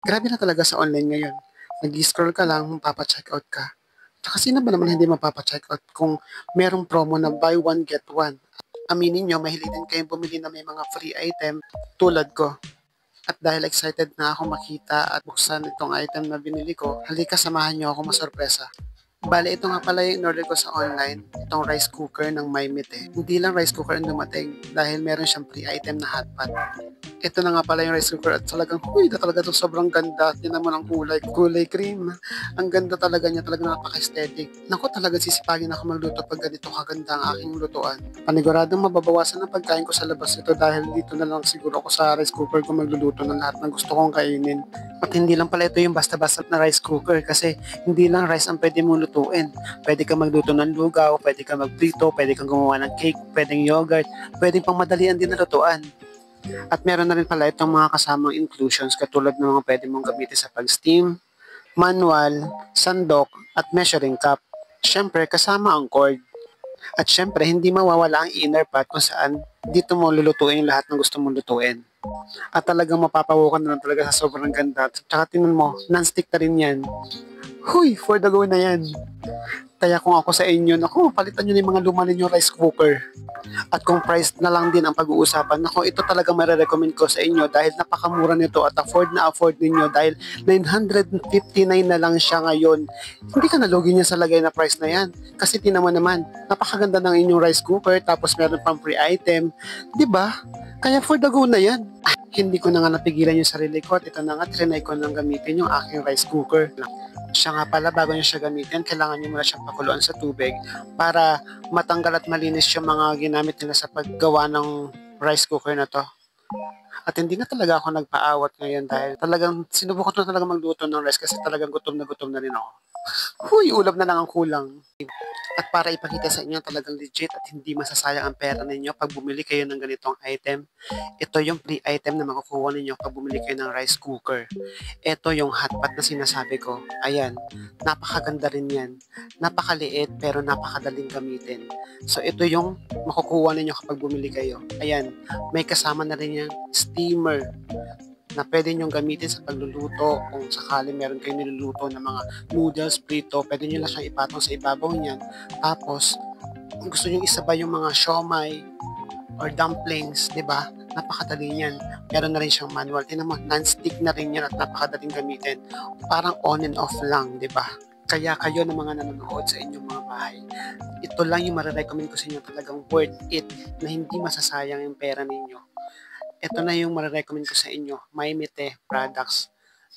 Grabe na talaga sa online ngayon. Nag-scroll ka lang, mapapa-checkout ka. Tsaka sino ba naman hindi mapapa-checkout kung merong promo na buy one, get one? Aminin nyo, mahilig din kayong bumili na may mga free item tulad ko. At dahil excited na ako makita at buksan itong item na binili ko, halika samahan nyo ako masorpresa. Bale, ito nga pala yung in-order ko sa online, itong rice cooker ng Maymite. Hindi lang rice cooker ang dumating dahil meron siyang free item na hotpot. Ito na nga pala yung rice cooker at talagang, huy, na talaga to sobrang ganda. Tingnan mo ng kulay cream. Ang ganda talaga niya, talagang napaka-aesthetic. Naku, talaga sisipagin ako magluto pag ganito kaganda ang aking lutuan. Paniguradong mababawasan ang pagkain ko sa labas ito dahil dito na lang siguro ako sa rice cooker ko magluluto ng lahat ng gusto kong kainin. At hindi lang pala ito yung basta-basta na rice cooker kasi hindi lang rice ang pwede mong lutuin. Pwede kang magluto ng lugaw, pwede kang magprito, pwede kang gumawa ng cake, pwedeng yogurt, pwedeng pang madalian din na lutuan. At meron na rin pala itong mga kasamang inclusions katulad ng mga pwede mong gamitin sa pag-steam, manual, sandok, at measuring cup. Siyempre, kasama ang cord. At siyempre, hindi mawawala ang inner part kung saan dito mo lulutuin yung lahat ng gusto mong lutuin. At talagang mapapawakan na lang talaga sa sobrang ganda. At saka tingnan mo, non-stick na rin yan. Huy, for the go na yan. Kaya kung ako sa inyo, naku, palitan nyo na yung mga luma ninyong rice cooker. At kung price na lang din ang pag-uusapan, naku, ito talaga marirecommend ko sa inyo dahil napakamura nito at afford ninyo dahil 959 na lang siya ngayon. Hindi ka nalugi niya sa lagay na price na yan. Kasi tinan mo naman, napakaganda ng inyong rice cooker tapos meron pang free item. 'Di ba? Kaya for the go na yan. Hindi ko na nga napigilan yung sarili ko at ito na nga, trinay ko nang gamitin yung aking rice cooker. Siya nga pala, bago nyo siya gamitin, kailangan nyo muna siyang pakuluan sa tubig para matanggal at malinis yung mga ginamit nila sa paggawa ng rice cooker na to. At hindi na talaga ako nagpaawat ngayon dahil talagang sinubukan ko na talaga magluto ng rice kasi talagang gutom na rin ako. Huy, ulam na lang ang kulang. At para ipakita sa inyo talagang legit at hindi masasayang ang pera ninyo pag bumili kayo ng ganitong item, ito yung free item na makukuha ninyo pag bumili kayo ng rice cooker. Ito yung hotpot na sinasabi ko. Ayan, napakaganda rin yan. Napakaliit pero napakadaling gamitin. So ito yung makukuha ninyo kapag bumili kayo. Ayan, may kasama na rin yung steamer na pwede nyong gamitin sa pagluluto kung sakali meron kayong niluluto ng mga noodles, prito, pwede nyo lang siyang ipatong sa ibabaw niyan. Tapos, kung gusto nyo isabay yung mga siomay or dumplings, di ba? Napakadali niyan. Meron na rin siyang manual. Tingnan mo, non-stick na rin yan at napakadaling gamitin. Parang on and off lang, di ba? Kaya kayo ng mga nanonood sa inyong mga bahay, ito lang yung marirecommend ko sa inyo talagang worth it na hindi masasayang yung pera ninyo. Ito na yung marirecommend ko sa inyo, Maymite products.